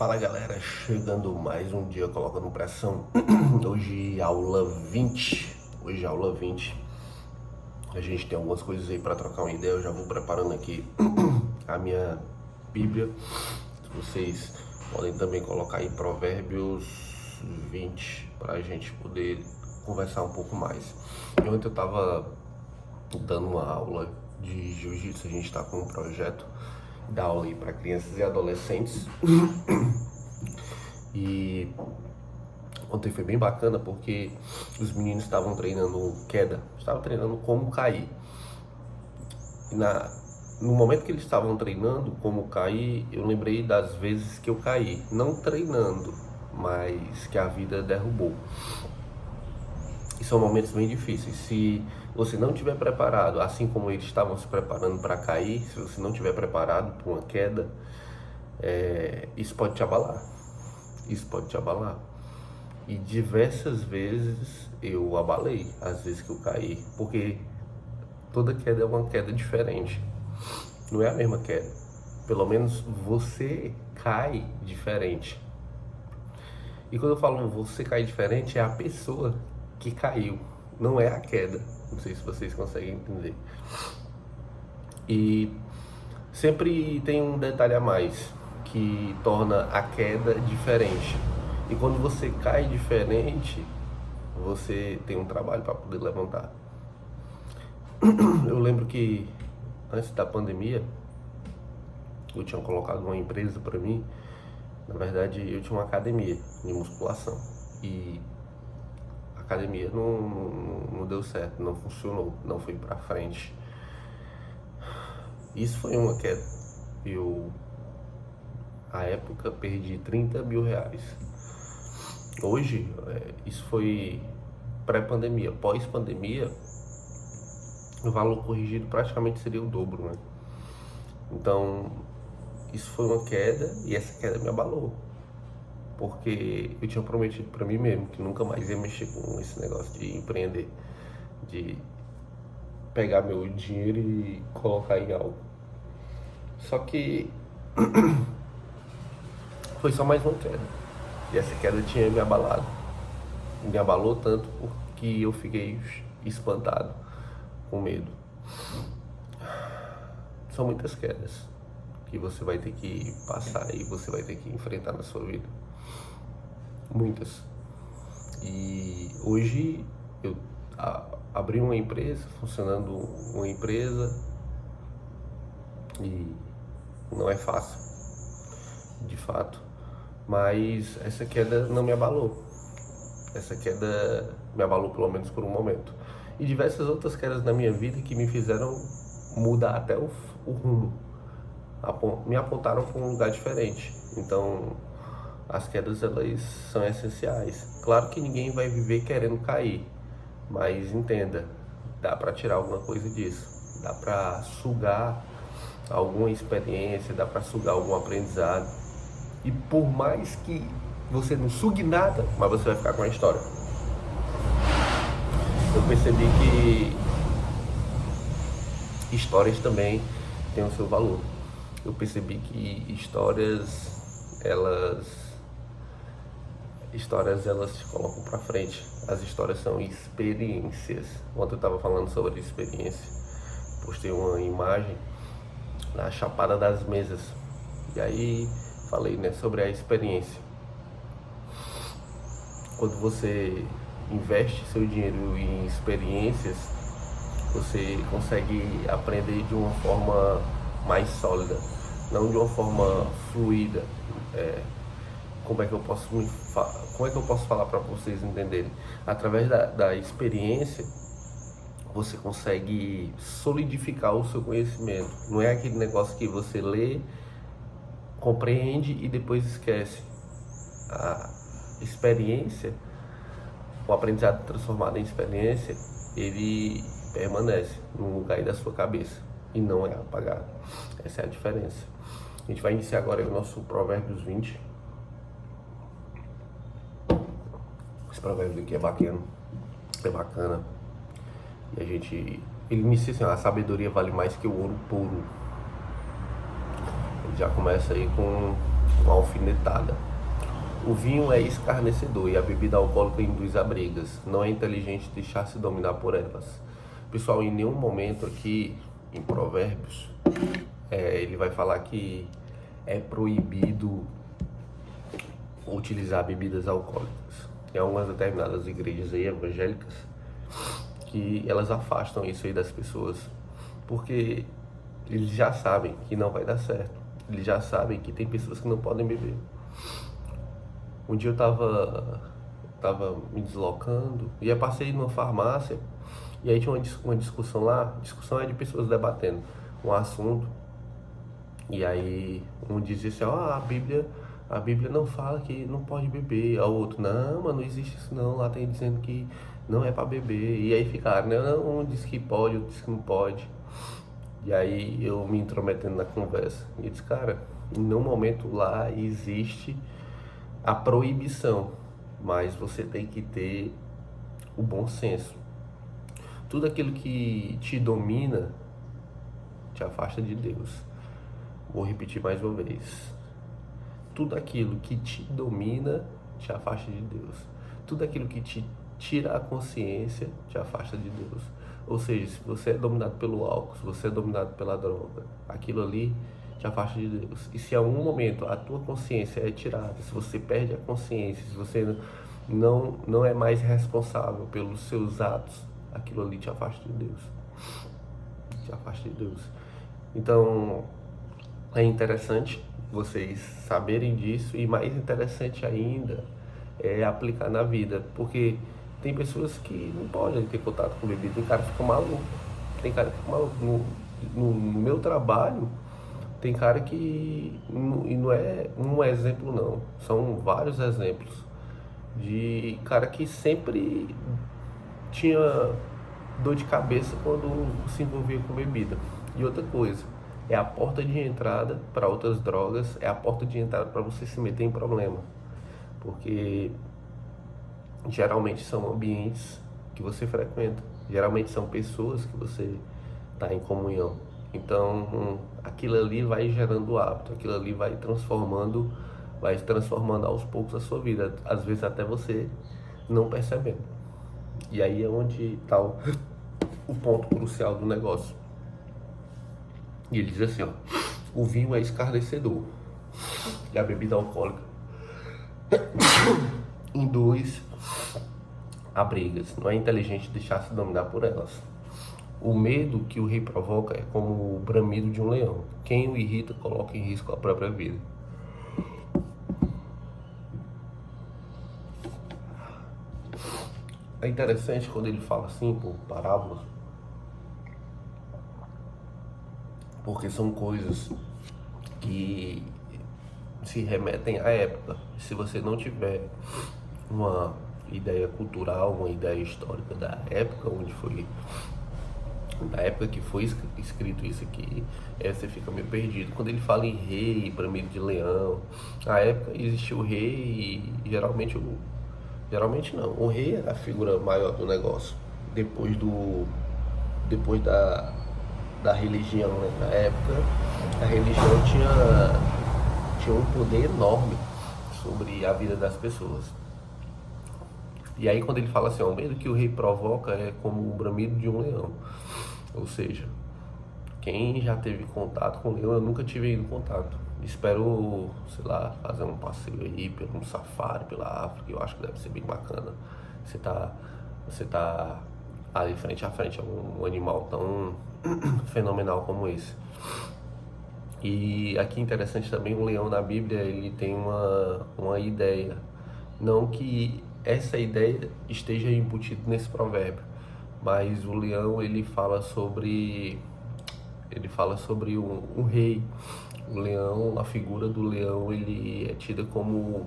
Fala galera, chegando mais um dia colocando pressão. Hoje aula 20. Hoje aula 20. A gente tem algumas coisas aí para trocar uma ideia. Eu já vou preparando aqui a minha Bíblia. Vocês podem também colocar aí Provérbios 20 para a gente poder conversar um pouco mais. Ontem eu tava dando uma aula de jiu-jitsu. A gente está com um projeto da aula aí para crianças e adolescentes. E ontem foi bem bacana porque os meninos estavam treinando queda, estavam treinando como cair. E no momento que eles estavam treinando como cair, eu lembrei das vezes que eu caí, não treinando, mas que a vida derrubou. E são momentos bem difíceis. Se você não estiver preparado, assim como eles estavam se preparando para cair, se você não estiver preparado para uma queda, isso pode te abalar. Isso pode te abalar. E diversas vezes eu abalei, às vezes que eu caí, porque toda queda é uma queda diferente. Não é a mesma queda. Pelo menos você cai diferente. E quando eu falo você cai diferente, é a pessoa que caiu, não é a queda. Não sei se vocês conseguem entender. E sempre tem um detalhe a mais que torna a queda diferente. E quando você cai diferente, você tem um trabalho para poder levantar. Eu lembro que antes da pandemia, eu tinha colocado uma empresa para mim. Na verdade, eu tinha uma academia de musculação. E a academia não deu certo, não funcionou, não foi para frente. Isso foi uma queda. Eu, à época, perdi 30 mil reais. Hoje, isso foi pré-pandemia. Pós-pandemia, o valor corrigido praticamente seria o dobro, né? Então, isso foi uma queda e essa queda me abalou. Porque eu tinha prometido para mim mesmo que nunca mais ia mexer com esse negócio de empreender, de pegar meu dinheiro e colocar em algo. Só que foi só mais uma queda. E essa queda tinha me abalado. Me abalou tanto que eu fiquei espantado, com medo. São muitas quedas que você vai ter que passar e você vai ter que enfrentar na sua vida. Muitas. E hoje eu abri uma empresa, funcionando uma empresa, e não é fácil, de fato. Mas essa queda não me abalou. Essa queda me abalou pelo menos por um momento. E diversas outras quedas na minha vida que me fizeram mudar até o rumo. Me apontaram para um lugar diferente. Então, as quedas, elas são essenciais. Claro que ninguém vai viver querendo cair, mas entenda, dá para tirar alguma coisa disso. Dá para sugar alguma experiência, dá para sugar algum aprendizado. E por mais que você não sugue nada, mas você vai ficar com a história. Eu percebi que histórias também têm o seu valor. Eu percebi que histórias elas te colocam para frente. As histórias são experiências. Ontem eu estava falando sobre experiência. Postei uma imagem na Chapada das Mesas. E aí falei, né, sobre a experiência. Quando você investe seu dinheiro em experiências, você consegue aprender de uma forma mais sólida, não de uma forma fluida. Como é que eu posso falar para vocês entenderem? Através da experiência, você consegue solidificar o seu conhecimento. Não é aquele negócio que você lê, compreende e depois esquece. A experiência, o aprendizado transformado em experiência, ele permanece no lugar aí da sua cabeça e não é apagado. Essa é a diferença. A gente vai iniciar agora o nosso Provérbios 20. Esse provérbio aqui é bacana. E ele inicia assim: a sabedoria vale mais que o ouro puro. Ele já começa aí com uma alfinetada. O vinho é escarnecedor e a bebida alcoólica induz a brigas. Não é inteligente deixar-se dominar por elas. Pessoal, em nenhum momento aqui, em Provérbios, ele vai falar que é proibido utilizar bebidas alcoólicas. Tem algumas determinadas igrejas aí, evangélicas, que elas afastam isso aí das pessoas, porque eles já sabem que não vai dar certo. Eles já sabem que tem pessoas que não podem beber. Um dia eu tava me deslocando e eu passei numa farmácia e aí tinha uma discussão lá. A discussão é de pessoas debatendo um assunto. E aí um dizia assim, a Bíblia não fala que não pode beber. Aí o outro, não, mas não existe isso não, lá tem dizendo que não é para beber. E aí ficaram, não, um diz que pode, outro diz que não pode. E aí eu me intrometendo na conversa. E disse, cara, em nenhum momento lá existe a proibição, mas você tem que ter o bom senso. Tudo aquilo que te domina te afasta de Deus. Vou repetir mais uma vez. Tudo aquilo que te domina te afasta de Deus. Tudo aquilo que te tira a consciência te afasta de Deus. Ou seja, se você é dominado pelo álcool, se você é dominado pela droga, aquilo ali te afasta de Deus. E se a um momento a tua consciência é tirada, se você perde a consciência, se você não é mais responsável pelos seus atos, aquilo ali te afasta de Deus. Te afasta de Deus. Então, é interessante vocês saberem disso e mais interessante ainda é aplicar na vida, porque tem pessoas que não podem ter contato com bebida, tem cara que fica maluco, tem cara que fica maluco. No meu trabalho, tem cara que, e não é um exemplo não, são vários exemplos de cara que sempre tinha dor de cabeça quando se envolvia com bebida. E outra coisa, é a porta de entrada para outras drogas, é a porta de entrada para você se meter em problema. Porque geralmente são ambientes que você frequenta, geralmente são pessoas que você está em comunhão. Então aquilo ali vai gerando hábito, aquilo ali vai transformando aos poucos a sua vida, às vezes até você não percebendo. E aí é onde está o ponto crucial do negócio. E ele diz assim, ó, o vinho é escarnecedor e a bebida alcoólica induz a brigas. Não é inteligente deixar-se dominar por elas. O medo que o rei provoca é como o bramido de um leão. Quem o irrita coloca em risco a própria vida. É interessante quando ele fala assim, por parábolas, porque são coisas que se remetem à época. Se você não tiver uma ideia cultural, uma ideia histórica da época que foi escrito isso aqui, você fica meio perdido. Quando ele fala em rei, bramido de leão, na época existia o rei e geralmente não, o rei era a figura maior do negócio. Depois da religião, né? Na época, a religião tinha um poder enorme sobre a vida das pessoas. E aí quando ele fala assim, o medo que o rei provoca é como o bramido de um leão. Ou seja, quem já teve contato com o leão, eu nunca tive contato. Espero, sei lá, fazer um passeio aí pelo um safari pela África, eu acho que deve ser bem bacana. Você tá ali frente a frente a um animal tão fenomenal como esse. E aqui interessante também, o leão na Bíblia, ele tem uma ideia. Não que essa ideia esteja embutida nesse provérbio, mas o leão ele fala sobre um rei. O leão, a figura do leão, ele é tida como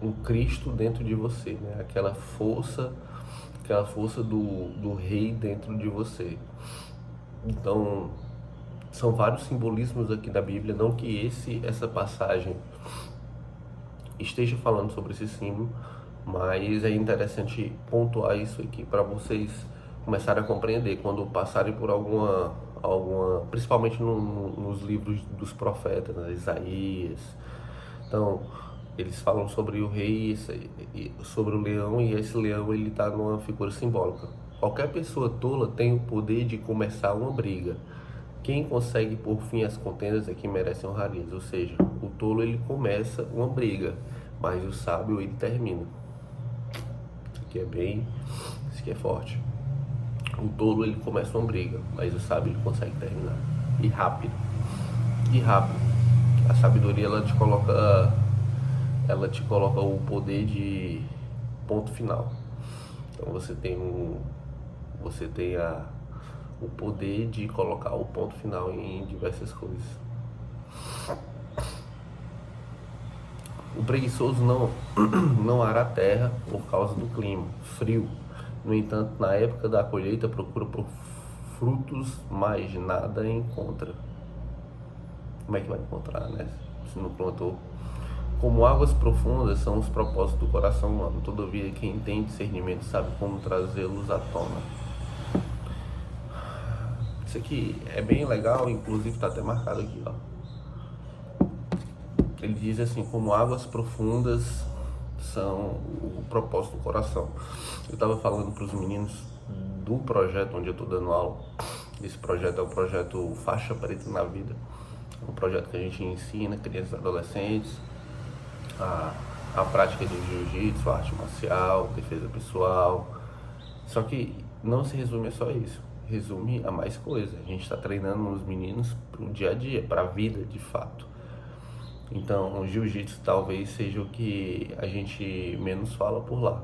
um Cristo dentro de você, né? Aquela força do rei dentro de você. Então, são vários simbolismos aqui da Bíblia, não que essa passagem esteja falando sobre esse símbolo, mas é interessante pontuar isso aqui para vocês começarem a compreender quando passarem por principalmente nos livros dos profetas, né, Isaías. Então, eles falam sobre o rei, sobre o leão, e esse leão ele está numa figura simbólica. Qualquer pessoa tola tem o poder de começar uma briga. Quem consegue por fim as contendas é que merece honrarias. Ou seja, o tolo ele começa uma briga, mas o sábio ele termina. Isso aqui é forte. O tolo ele começa uma briga, mas o sábio ele consegue terminar. E rápido. A sabedoria ela te coloca o poder de ponto final. Então você tem o poder de colocar o ponto final em diversas coisas. O preguiçoso não ará terra por causa do clima frio. No entanto, na época da colheita procura por frutos, mas nada encontra. Como é que vai encontrar, né? Se não plantou. Como águas profundas são os propósitos do coração humano. Todavia, quem tem discernimento sabe como trazê-los à tona. Isso aqui é bem legal, inclusive está até marcado aqui, ó. Ele diz assim, como águas profundas são o propósito do coração. Eu estava falando para os meninos do projeto onde eu estou dando aula. Esse projeto é o projeto Faixa Preta na Vida. É um projeto que a gente ensina crianças e adolescentes a prática de jiu-jitsu, arte marcial, defesa pessoal. Só que não se resume a só isso. Resume a mais coisa. A gente está treinando os meninos para o dia a dia, para a vida de fato. Então, o jiu-jitsu talvez seja o que a gente menos fala por lá.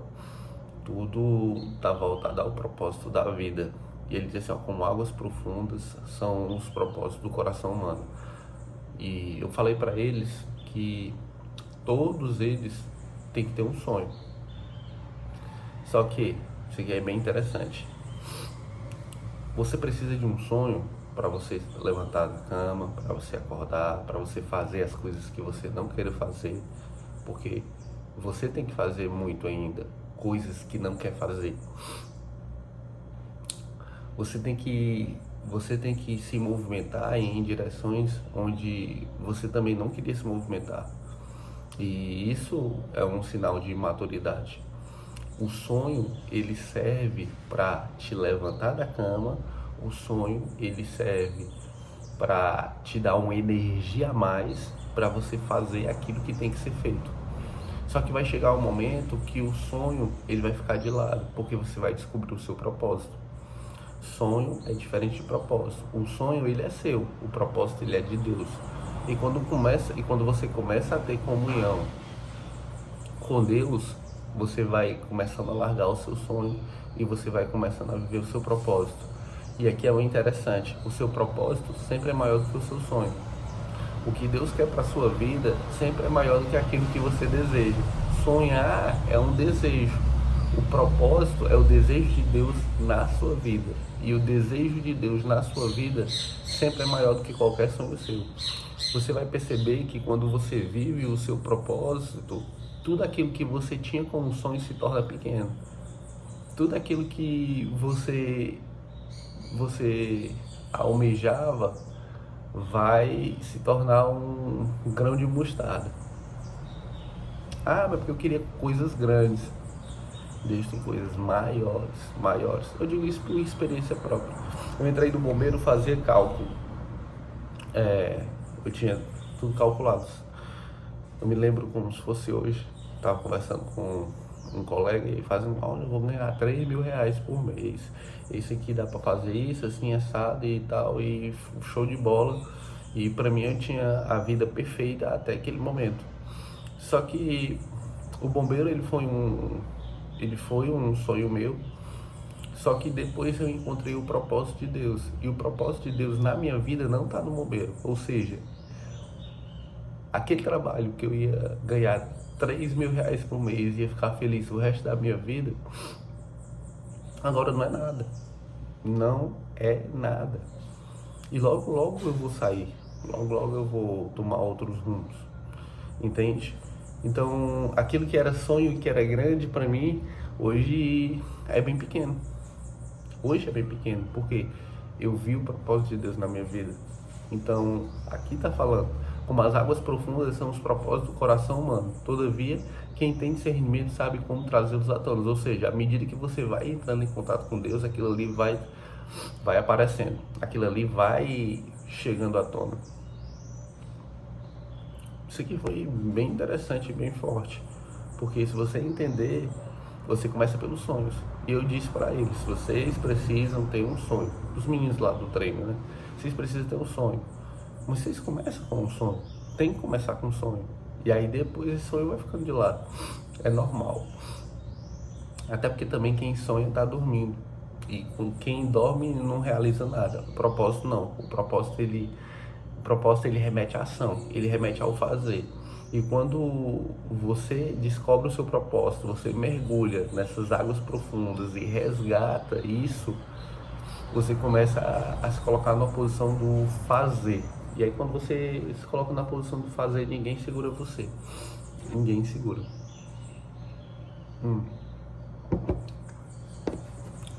Tudo está voltado ao propósito da vida. E ele diz assim, ó, como águas profundas são os propósitos do coração humano. E eu falei para eles que todos eles têm que ter um sonho. Só que, isso aqui é bem interessante. Você precisa de um sonho para você levantar da cama, para você acordar, para você fazer as coisas que você não quer fazer, porque você tem que fazer muito ainda, coisas que não quer fazer. Você tem que se movimentar em direções onde você também não queria se movimentar. E isso é um sinal de maturidade. O sonho, ele serve para te levantar da cama. O sonho, ele serve para te dar uma energia a mais para você fazer aquilo que tem que ser feito. Só que vai chegar um momento que o sonho, ele vai ficar de lado, porque você vai descobrir o seu propósito. Sonho é diferente de propósito. O sonho, ele é seu, o propósito, ele é de Deus. E quando você começa a ter comunhão com Deus, você vai começando a largar o seu sonho e você vai começando a viver o seu propósito. E aqui é o interessante, o seu propósito sempre é maior do que o seu sonho. O que Deus quer para a sua vida sempre é maior do que aquilo que você deseja. Sonhar é um desejo. O propósito é o desejo de Deus na sua vida. E o desejo de Deus na sua vida sempre é maior do que qualquer sonho seu. Você vai perceber que quando você vive o seu propósito, tudo aquilo que você tinha como sonho se torna pequeno. Tudo aquilo que você almejava vai se tornar um grão de mostarda. Ah, mas porque eu queria coisas grandes. Deus tem coisas maiores. Eu digo isso por experiência própria. Eu entrei no bombeiro, fazia cálculo. Eu tinha tudo calculado. Eu me lembro como se fosse hoje. Estava conversando com um colega e fazendo, olha, eu vou ganhar R$3.000 por mês. Esse aqui dá para fazer isso, assim, assado e tal, e show de bola. E para mim eu tinha a vida perfeita até aquele momento. Só que o bombeiro, ele foi um sonho meu. Só que depois eu encontrei o propósito de Deus. E o propósito de Deus na minha vida não está no bombeiro. Ou seja, aquele trabalho que eu ia ganhar R$3.000 por mês e ia ficar feliz o resto da minha vida, agora não é nada. Não é nada. E logo eu vou sair. Logo eu vou tomar outros rumos. Entende? Então, aquilo que era sonho e que era grande para mim, hoje é bem pequeno. Hoje é bem pequeno, porque eu vi o propósito de Deus na minha vida. Então, aqui está falando, como as águas profundas são os propósitos do coração humano. Todavia, quem tem discernimento sabe como trazê-los à tona. Ou seja, à medida que você vai entrando em contato com Deus, aquilo ali vai aparecendo. Aquilo ali vai chegando à tona. Isso aqui foi bem interessante e bem forte. Porque se você entender, você começa pelos sonhos. E eu disse para eles, vocês precisam ter um sonho. Os meninos lá do treino, né? Vocês precisam ter um sonho. Mas vocês começam com um sonho. Tem que começar com um sonho. E aí depois esse sonho vai ficando de lado. É normal. Até porque também quem sonha está dormindo. E com quem dorme não realiza nada. O propósito não. O propósito ele remete à ação. Ele remete ao fazer. E quando você descobre o seu propósito, você mergulha nessas águas profundas e resgata isso, você começa a se colocar na posição do fazer. E aí quando você se coloca na posição do fazer, ninguém segura você. Ninguém segura.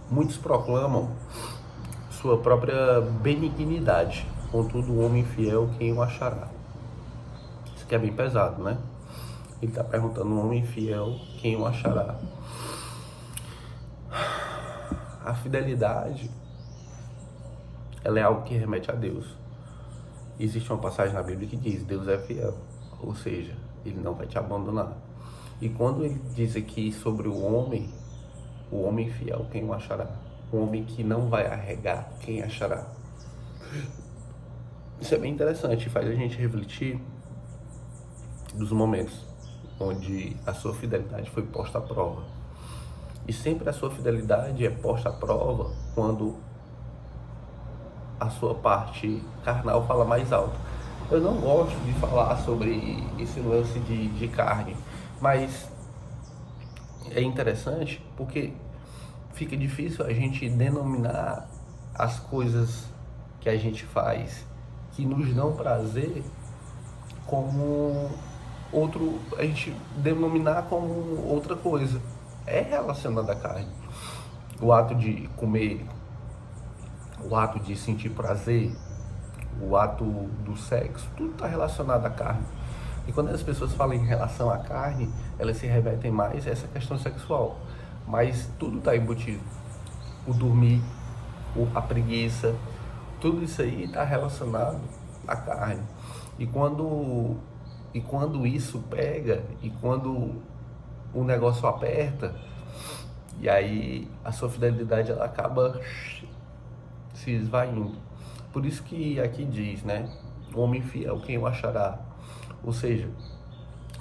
Muitos proclamam sua própria benignidade, contudo o homem fiel quem o achará. Isso aqui é bem pesado, né? Ele está perguntando, um homem fiel quem o achará. A fidelidade, ela é algo que remete a Deus. Existe uma passagem na Bíblia que diz, Deus é fiel, ou seja, Ele não vai te abandonar. E quando ele diz aqui sobre o homem fiel, quem o achará? O homem que não vai arregar, quem achará? Isso é bem interessante, faz a gente refletir dos momentos onde a sua fidelidade foi posta à prova. E sempre a sua fidelidade é posta à prova quando a sua parte carnal fala mais alto. Eu não gosto de falar sobre esse lance de carne, mas é interessante porque fica difícil a gente denominar as coisas que a gente faz que nos dão prazer como outro, a gente denominar como outra coisa. É relacionado à carne. O ato de comer, o ato de sentir prazer, o ato do sexo, tudo está relacionado à carne. E quando as pessoas falam em relação à carne, elas se remetem mais a essa questão sexual. Mas tudo está embutido. O dormir, a preguiça, tudo isso aí está relacionado à carne. E quando isso pega, e quando o negócio aperta, e aí a sua fidelidade ela acaba se esvaindo. Por isso que aqui diz, né? O homem fiel, quem o achará? Ou seja,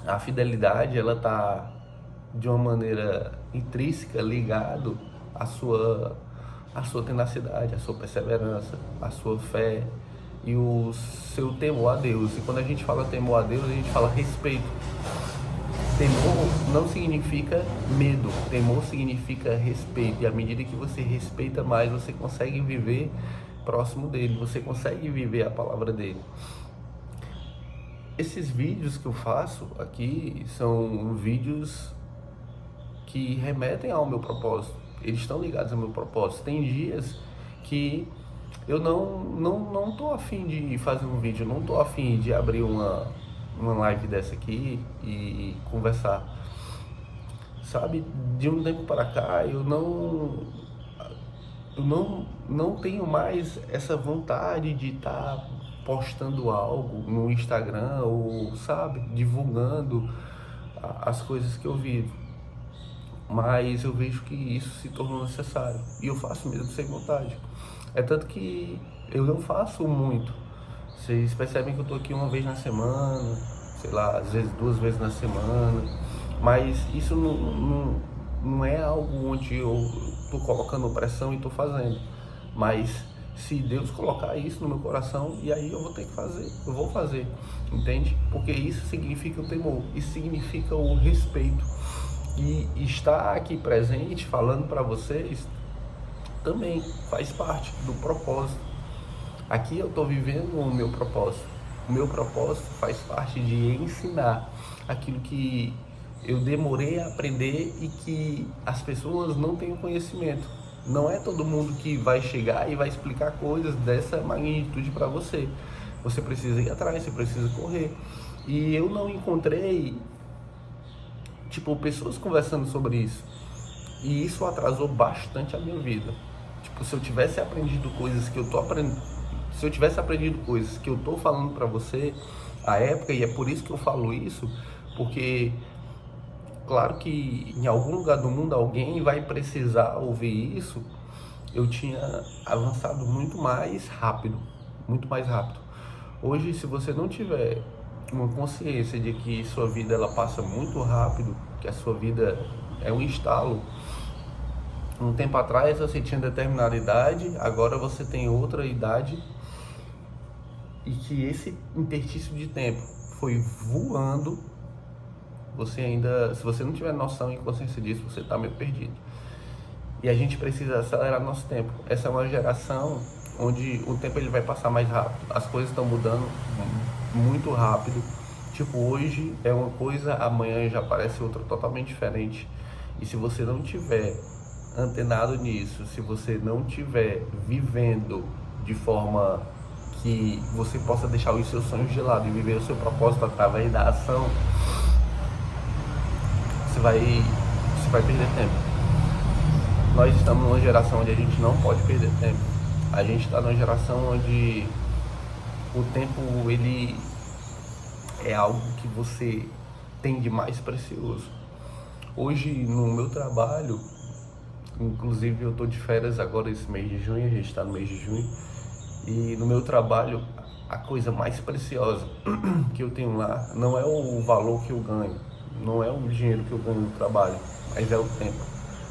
a fidelidade ela está de uma maneira intrínseca ligado à sua tenacidade, à sua perseverança, à sua fé e o seu temor a Deus. E quando a gente fala temor a Deus, a gente fala respeito. Temor não significa medo, temor significa respeito. E à medida que você respeita mais, você consegue viver próximo dele, você consegue viver a palavra dele. Esses vídeos que eu faço aqui são vídeos que remetem ao meu propósito. Eles estão ligados ao meu propósito. Tem dias que eu não tô afim de fazer um vídeo, não tô afim de abrir uma live dessa aqui e conversar. Sabe, de um tempo para cá eu não tenho mais essa vontade de estar postando algo no Instagram ou, sabe, divulgando as coisas que eu vivo. Mas eu vejo que isso se tornou necessário e eu faço mesmo sem vontade. É tanto que eu não faço muito. Vocês percebem que eu tô aqui uma vez na semana, sei lá, às vezes 2 vezes na semana, mas isso não é algo onde eu tô colocando pressão e tô fazendo. Mas se Deus colocar isso no meu coração, e aí eu vou ter que fazer, eu vou fazer, entende? Porque isso significa o temor, isso significa o respeito. E estar aqui presente, falando para vocês, também faz parte do propósito. Aqui eu estou vivendo o meu propósito. O meu propósito faz parte de ensinar aquilo que eu demorei a aprender e que as pessoas não têm conhecimento. Não é todo mundo que vai chegar e vai explicar coisas dessa magnitude para você. Você precisa ir atrás, você precisa correr. E eu não encontrei, tipo, pessoas conversando sobre isso. E isso atrasou bastante a minha vida. Tipo, se eu tivesse aprendido coisas que eu tô aprendendo, se eu tivesse aprendido coisas que eu tô falando para você à época, e é por isso que eu falo isso, porque claro que em algum lugar do mundo alguém vai precisar ouvir isso. Eu tinha avançado muito mais rápido, muito mais rápido. Hoje, se você não tiver uma consciência de que sua vida ela passa muito rápido, que a sua vida é um estalo. Um tempo atrás você tinha determinada idade, agora você tem outra idade, e que esse interstício de tempo foi voando. Você ainda, se você não tiver noção e consciência disso, você está meio perdido. E a gente precisa acelerar nosso tempo. Essa é uma geração onde o tempo ele vai passar mais rápido. As coisas estão mudando muito rápido. Tipo, hoje é uma coisa, amanhã já parece outra totalmente diferente. E se você não tiver antenado nisso, se você não tiver vivendo de forma que você possa deixar os seus sonhos de lado e viver o seu propósito através da ação, você vai perder tempo. Nós estamos numa geração onde a gente não pode perder tempo. A gente está numa geração onde o tempo ele é algo que você tem de mais precioso. Hoje no meu trabalho, inclusive eu estou de férias agora esse mês de junho, a gente está no mês de junho, e no meu trabalho a coisa mais preciosa que eu tenho lá não é o valor que eu ganho, não é o dinheiro que eu ganho no trabalho, mas é o tempo.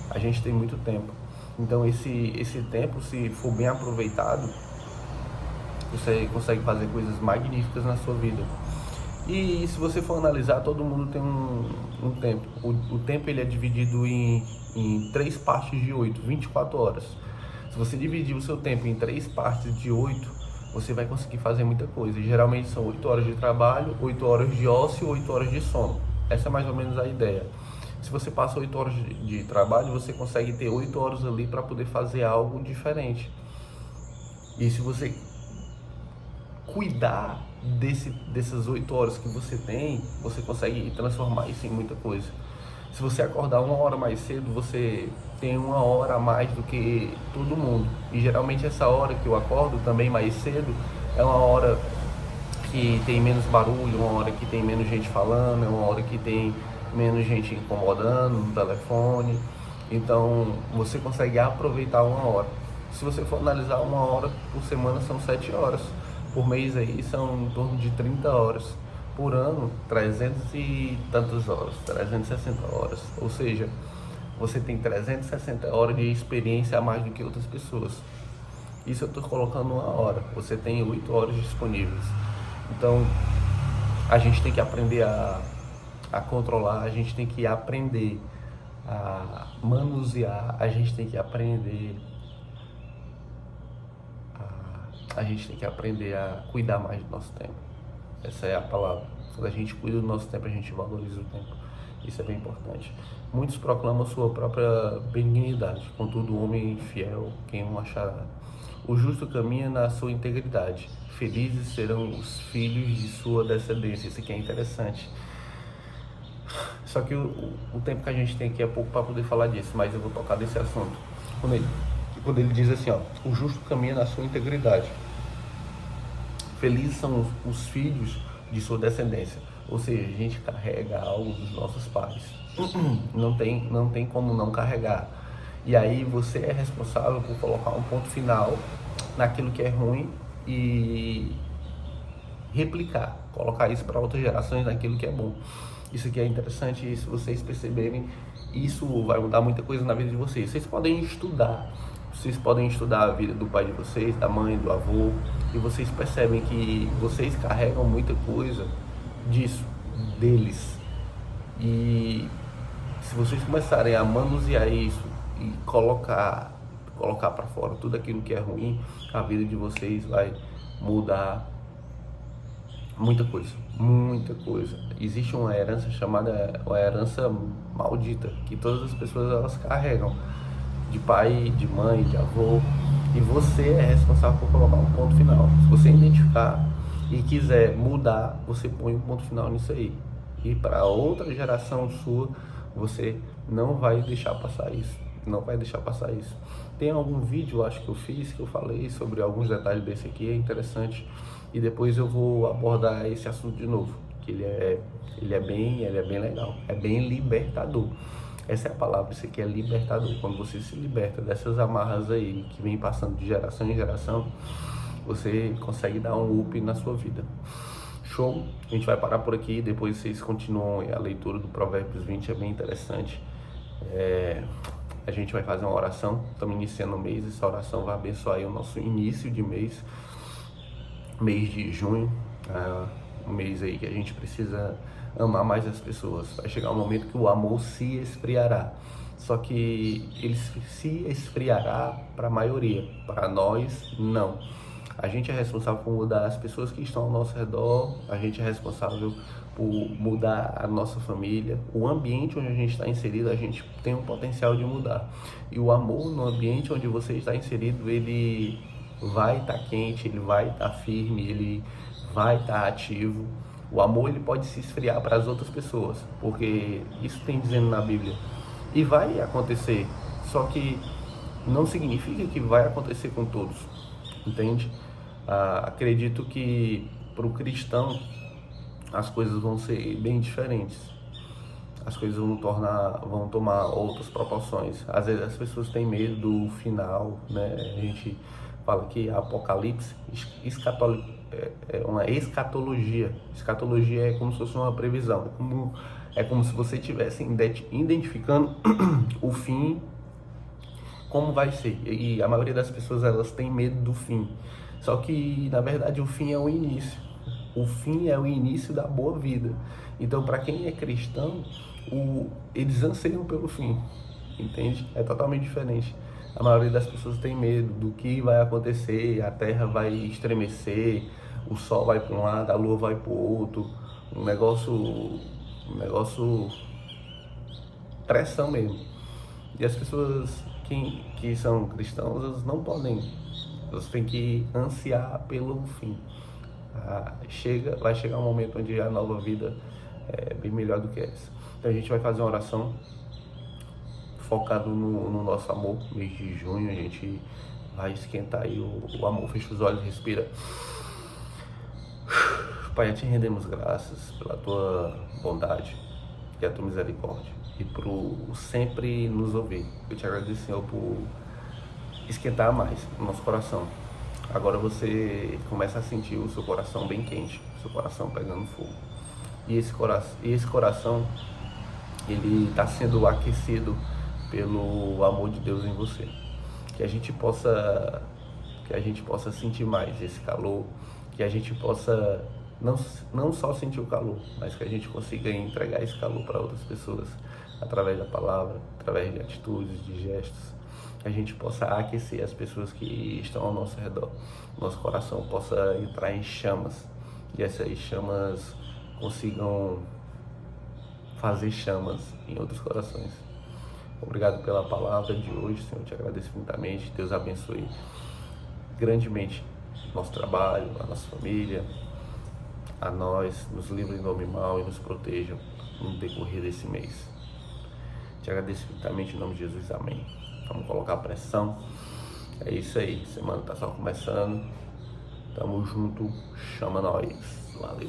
A gente tem muito tempo, então esse tempo, se for bem aproveitado, você consegue fazer coisas magníficas na sua vida. E se você for analisar, todo mundo tem um tempo. O tempo ele é dividido em 3 partes de 8, 24 horas. Se você dividir o seu tempo em 3 partes de 8, você vai conseguir fazer muita coisa. E geralmente são 8 horas de trabalho, 8 horas de ócio, 8 horas de sono. Essa é mais ou menos a ideia. Se você passa 8 horas de trabalho, você consegue ter 8 horas ali para poder fazer algo diferente. E se você cuidar dessas 8 horas que você tem, você consegue transformar isso em muita coisa. Se você acordar 1 hora mais cedo, você tem 1 hora a mais do que todo mundo. E geralmente essa hora que eu acordo também mais cedo é uma hora que tem menos barulho, uma hora que tem menos gente falando, é uma hora que tem menos gente incomodando no telefone. Então você consegue aproveitar 1 hora. Se você for analisar, 1 hora por semana são 7 horas. Por mês aí são em torno de 30 horas. Por ano, 300 e tantas horas, 360 horas. Ou seja, você tem 360 horas de experiência a mais do que outras pessoas. Isso eu estou colocando 1 hora. Você tem 8 horas disponíveis. Então, a gente tem que aprender a controlar, a gente tem que aprender a manusear, a gente tem que aprender a cuidar mais do nosso tempo. Essa é a palavra. Quando a gente cuida do nosso tempo, a gente valoriza o tempo. Isso é bem importante. Muitos proclamam sua própria benignidade, contudo o homem fiel, quem o achará. O justo caminha na sua integridade. Felizes serão os filhos de sua descendência. Isso aqui é interessante. Só que o tempo que a gente tem aqui é pouco para poder falar disso, mas eu vou tocar desse assunto. Quando ele diz assim, ó, o justo caminha na sua integridade. Felizes são os filhos de sua descendência. Ou seja, a gente carrega algo dos nossos pais. Não tem como não carregar. E aí você é responsável por colocar um ponto final naquilo que é ruim e replicar, colocar isso para outras gerações naquilo que é bom. Isso aqui é interessante, e se vocês perceberem, isso vai mudar muita coisa na vida de vocês. Vocês podem estudar a vida do pai de vocês, da mãe, do avô, e vocês percebem que vocês carregam muita coisa disso, deles. E se vocês começarem a manusear isso e colocar para fora tudo aquilo que é ruim, a vida de vocês vai mudar muita coisa, muita coisa. Existe uma herança chamada uma herança maldita, que todas as pessoas elas carregam. de pai, de mãe, de avô, e você é responsável por colocar um ponto final. Se você identificar e quiser mudar, você põe um ponto final nisso aí. E para outra geração sua, você não vai deixar passar isso. Não vai deixar passar isso. Tem algum vídeo, acho que eu fiz, que eu falei sobre alguns detalhes desse aqui, é interessante. E depois eu vou abordar esse assunto de novo, que ele é bem legal, é bem libertador. Essa é a palavra, isso aqui é libertador. Quando você se liberta dessas amarras aí, que vem passando de geração em geração, você consegue dar um up na sua vida. Show? A gente vai parar por aqui, depois vocês continuam a leitura do Provérbios 20, é bem interessante. A gente vai fazer uma oração, estamos iniciando o mês, essa oração vai abençoar aí o nosso início de mês de junho, um mês aí que a gente precisa amar mais as pessoas. Vai chegar um momento que o amor se esfriará, só que ele se esfriará para a maioria, para nós não. A gente é responsável por mudar as pessoas que estão ao nosso redor, a gente é responsável por mudar a nossa família, o ambiente onde a gente está inserido, a gente tem um potencial de mudar. E o amor no ambiente onde você está inserido, ele vai estar quente, ele vai estar firme, ele vai estar ativo. O amor ele pode se esfriar para as outras pessoas, porque isso tem dizendo na Bíblia. E vai acontecer, só que não significa que vai acontecer com todos, entende? Acredito que para o cristão as coisas vão ser bem diferentes. As coisas vão tomar outras proporções. Às vezes as pessoas têm medo do final, né? A gente fala que Apocalipse é uma escatologia. Escatologia é como se fosse uma previsão. É como se você estivesse identificando o fim, como vai ser. E a maioria das pessoas elas têm medo do fim. Só que na verdade o fim é o início. O fim é o início da boa vida. Então, para quem é cristão, eles anseiam pelo fim, entende? É totalmente diferente. A maioria das pessoas tem medo do que vai acontecer, a terra vai estremecer, o sol vai para um lado, a lua vai para o outro, um negócio pressão mesmo. E as pessoas que são cristãos, elas não podem, elas têm que ansiar pelo fim. Vai chegar um momento onde a nova vida é bem melhor do que essa. Então a gente vai fazer uma oração focado no nosso amor. Mês de junho a gente vai esquentar aí o amor. Fecha os olhos, respira. Pai, a Te rendemos graças pela Tua bondade e a Tua misericórdia e por sempre nos ouvir. Eu Te agradeço, Senhor, por esquentar mais o nosso coração. Agora você começa a sentir o seu coração bem quente, o seu coração pegando fogo. E esse coração, ele está sendo aquecido pelo amor de Deus em você. Que a gente possa sentir mais esse calor, que a gente possa não só sentir o calor, mas que a gente consiga entregar esse calor para outras pessoas, através da palavra, através de atitudes, de gestos. Que a gente possa aquecer as pessoas que estão ao nosso redor. Nosso coração possa entrar em chamas e essas chamas consigam fazer chamas em outros corações. Obrigado pela palavra de hoje, Senhor. Te agradeço infinitamente. Deus abençoe grandemente nosso trabalho, a nossa família, a nós, nos livre do nome mal e nos protejam no decorrer desse mês. Te agradeço infinitamente em nome de Jesus. Amém. Vamos colocar pressão. É isso aí. Semana tá só começando. Tamo junto. Chama nós. Valeu.